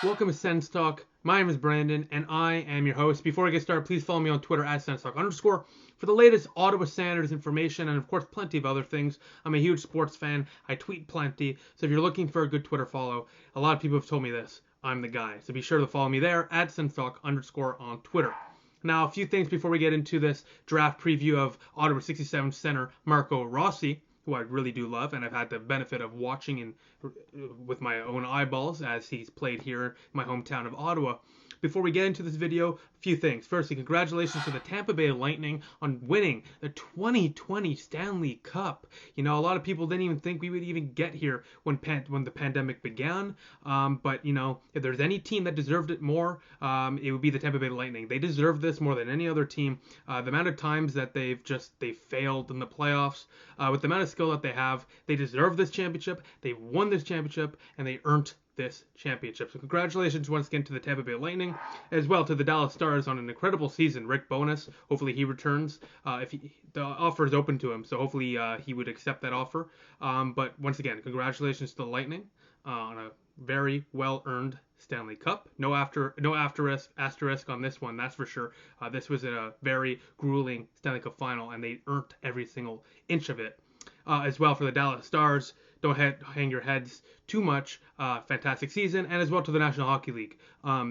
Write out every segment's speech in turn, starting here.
Welcome to SENS Talk. My name is Brandon, and I am your host. Before I get started, please follow me on Twitter at @SensTalk_ for the latest Ottawa Senators information and, of course, plenty of other things. I'm a huge sports fan. I tweet plenty, so if you're looking for a good Twitter follow, a lot of people have told me this. I'm the guy. So be sure to follow me there at @SensTalk_ on Twitter. Now, a few things before we get into this draft preview of Ottawa 67 center Marco Rossi, who I really do love, and I've had the benefit of watching with my own eyeballs as he's played here in my hometown of Ottawa. Before we get into this video, a few things. Firstly, congratulations to the Tampa Bay Lightning on winning the 2020 Stanley Cup. You know, a lot of people didn't even think we would even get here when the pandemic began. But, you know, if there's any team that deserved it more, it would be the Tampa Bay Lightning. They deserve this more than any other team. The amount of times that they failed in the playoffs, with the amount of skill that they have, they deserve this championship. They won this championship, and they earned this championship. So congratulations once again to the Tampa Bay Lightning, as well to the Dallas Stars on an incredible season. Rick Bowness, hopefully he returns. The offer is open to him, so hopefully he would accept that offer. But once again, congratulations to the Lightning on a very well-earned Stanley Cup. No asterisk on this one, that's for sure. This was a very grueling Stanley Cup final, and they earned every single inch of it. As well for the Dallas Stars, don't hang your heads too much. Fantastic season, and as well to the National Hockey League.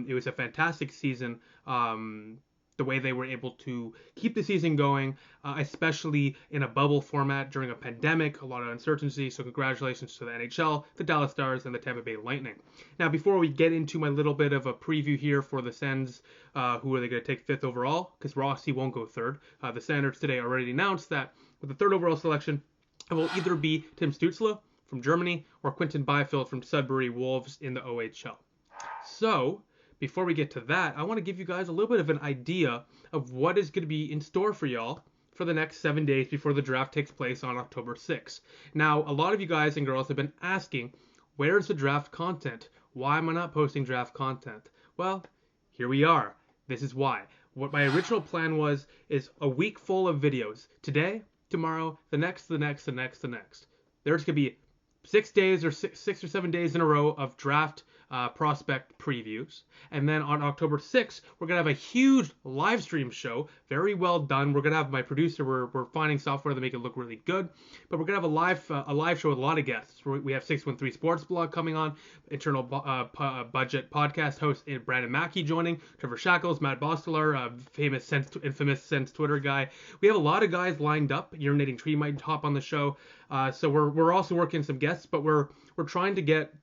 It was a fantastic season. The way they were able to keep the season going, especially in a bubble format during a pandemic, a lot of uncertainty. So congratulations to the NHL, the Dallas Stars, and the Tampa Bay Lightning. Now, before we get into my little bit of a preview here for the Sens, who are they going to take 5th overall? Because Rossi won't go 3rd. The Senators today already announced that with the 3rd overall selection, it will either be Tim Stützle from Germany or Quinton Byfield from Sudbury Wolves in the OHL. So, before we get to that, I want to give you guys a little bit of an idea of what is going to be in store for y'all for the next 7 days before the draft takes place on October 6th. Now, a lot of you guys and girls have been asking, where's the draft content? Why am I not posting draft content? Well, here we are. This is why. What my original plan was is a week full of videos. Today, tomorrow, the next. There's going to be 6 days or 6 or 7 days in a row of draft prospect previews. And then on October 6th, we're going to have a huge live stream show. Very well done. We're going to have my producer. We're finding software to make it look really good. But we're going to have a live show with a lot of guests. We have 613 Sports Blog coming on, internal budget podcast host Brandon Mackey joining, Trevor Shackles, Matt Bosteler, infamous Sense Twitter guy. We have a lot of guys lined up. Urinating Tree might hop on the show. So we're also working some guests, but we're trying to get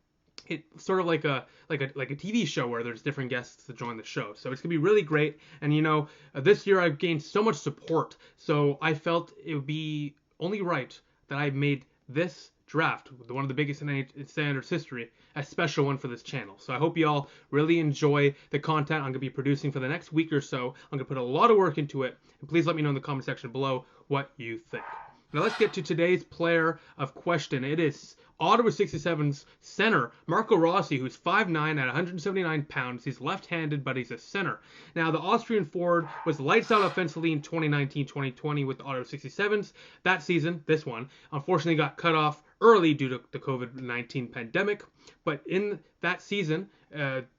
it sort of like a TV show where there's different guests to join the show. So it's gonna be really great. And you know, this year I've gained so much support, so I felt it would be only right that I made this draft, one of the biggest in Senators history, a special one for this channel. So I hope you all really enjoy the content I'm gonna be producing for the next week or so. I'm gonna put a lot of work into it, and please let me know in the comment section below what you think. Now let's get to today's player of question. It is Ottawa 67's center, Marco Rossi, who's 5'9" at 179 pounds. He's left-handed, but he's a center. Now, the Austrian forward was lights out offensively in 2019-2020 with the Ottawa 67s. That season, this one, unfortunately got cut off early due to the COVID-19 pandemic. But in that season,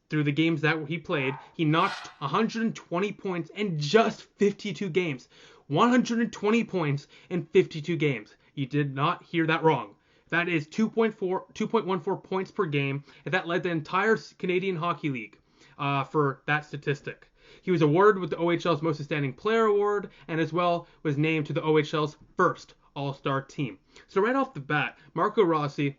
through the games that he played, he notched 120 points in just 52 games. 120 points in 52 games. You did not hear that wrong. That is 2.14 points per game, and that led the entire Canadian Hockey League for that statistic. He was awarded with the OHL's Most Outstanding Player Award, and as well was named to the OHL's first All-Star team. So right off the bat, Marco Rossi,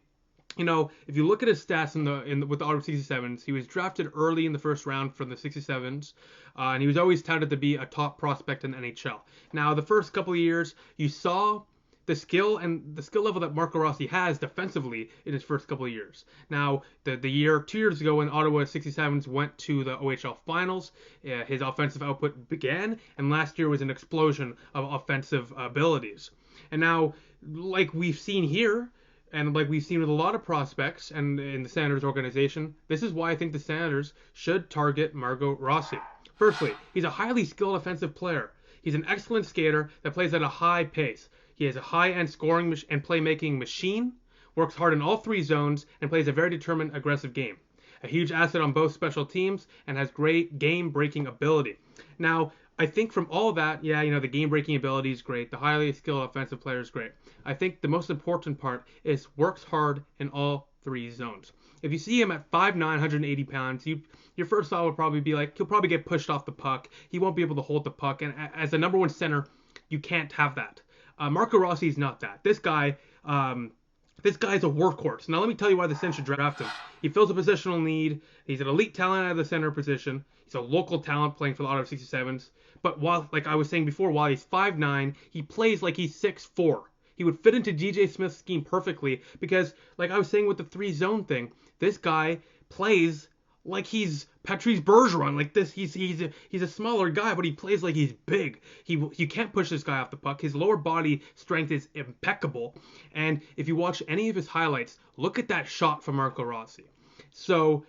you know, if you look at his stats with the Ottawa 67s, he was drafted early in the first round from the 67s, and he was always touted to be a top prospect in the NHL. Now, the first couple of years, you saw the skill level that Marco Rossi has defensively in his first couple of years. Now, the 2 years ago when Ottawa 67s went to the OHL finals, his offensive output began, and last year was an explosion of offensive abilities. And now, like we've seen here, and like we've seen with a lot of prospects and in the Senators organization, this is why I think the Senators should target Marco Rossi. Firstly, he's a highly skilled offensive player. He's an excellent skater that plays at a high pace. He has a high-end scoring and playmaking machine, works hard in all 3 zones, and plays a very determined, aggressive game. a huge asset on both special teams, and has great game-breaking ability. Now, I think from all of that, yeah, the game-breaking ability is great. The highly skilled offensive player is great. I think the most important part is works hard in all 3 zones. If you see him at 5'9", 180 pounds, your first thought would probably be like, he'll probably get pushed off the puck. He won't be able to hold the puck. And as a number 1 center, you can't have that. Marco Rossi is not that. This guy's a workhorse. Now let me tell you why the Sens should draft him. He fills a positional need. He's an elite talent at the center position. He's a local talent playing for the Ottawa 67s. But while, like I was saying before, while he's 5'9", he plays like he's 6'4". He would fit into DJ Smith's scheme perfectly because, like I was saying with the 3-zone thing, this guy plays like he's Patrice Bergeron. Like this, he's a smaller guy, but he plays like he's big. You can't push this guy off the puck. His lower body strength is impeccable. And if you watch any of his highlights, look at that shot from Marco Rossi. So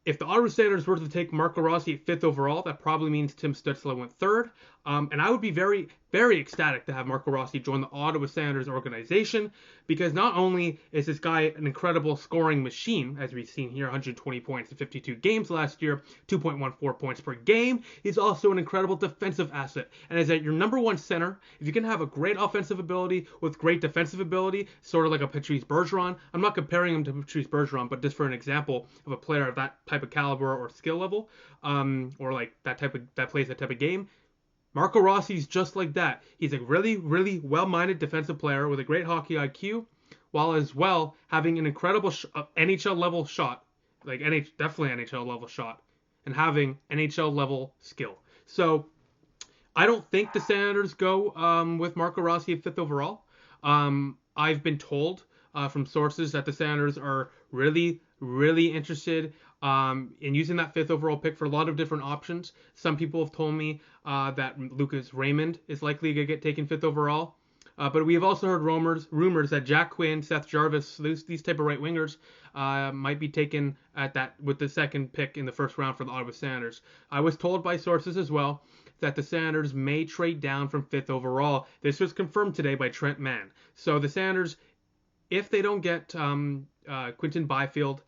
if the Ottawa Senators were to take Marco Rossi at 5th overall, that probably means Tim Stützle went 3rd. And I would be very, very ecstatic to have Marco Rossi join the Ottawa Senators organization, because not only is this guy an incredible scoring machine, as we've seen here, 120 points in 52 games last year, 2.14 points per game, he's also an incredible defensive asset. And as your number 1 center, if you can have a great offensive ability with great defensive ability, sort of like a Patrice Bergeron, I'm not comparing him to Patrice Bergeron, but just for an example of a player of that type of caliber or skill level, or like that plays that type of game, Marco Rossi's just like that. He's a really, really well-minded defensive player with a great hockey IQ, while as well having an incredible NHL level shot, like definitely NHL level shot, and having NHL level skill. So I don't think the Senators go with Marco Rossi at 5th overall. I've been told from sources that the Senators are really, really interested in using that 5th overall pick for a lot of different options. Some people have told me that Lucas Raymond is likely to get taken 5th overall. But we have also heard rumors that Jack Quinn, Seth Jarvis, these type of right wingers might be taken with the 2nd pick in the 1st round for the Ottawa Senators. I was told by sources as well that the Senators may trade down from 5th overall. This was confirmed today by Trent Mann. So the Senators, if they don't get Quinton Byfield,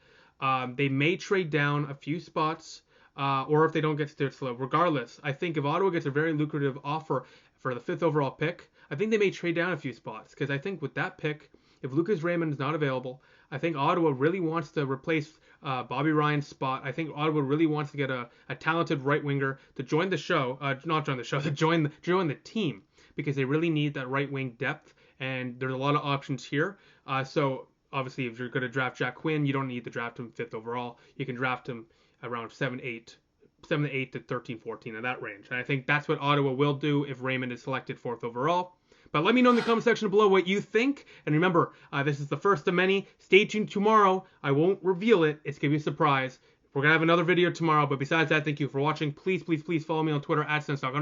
they may trade down a few spots, or if they don't get Stützle. Regardless, I think if Ottawa gets a very lucrative offer for the 5th overall pick, I think they may trade down a few spots, because I think with that pick, if Lucas Raymond is not available, I think Ottawa really wants to replace Bobby Ryan's spot. I think Ottawa really wants to get a talented right winger to join the show, to join the team, because they really need that right wing depth, and there's a lot of options here. So obviously, if you're going to draft Jack Quinn, you don't need to draft him 5th overall. You can draft him around 7 to 8 to 13, 14 in that range. And I think that's what Ottawa will do if Raymond is selected 4th overall. But let me know in the comment section below what you think. And remember, this is the first of many. Stay tuned tomorrow. I won't reveal it. It's going to be a surprise. We're going to have another video tomorrow. But besides that, thank you for watching. Please, please, please follow me on Twitter at @SensTalk_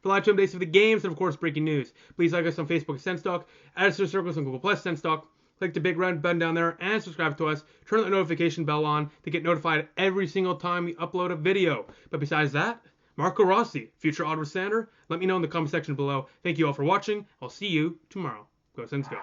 for live stream updates of the games and, of course, breaking news. Please like us on Facebook at SensTalk, add us to circles on Google Plus SensTalk. Click the big round button down there and subscribe to us. Turn the notification bell on to get notified every single time we upload a video. But besides that, Marco Rossi, future Ottawa Senator, let me know in the comment section below. Thank you all for watching. I'll see you tomorrow. Go Sens, go.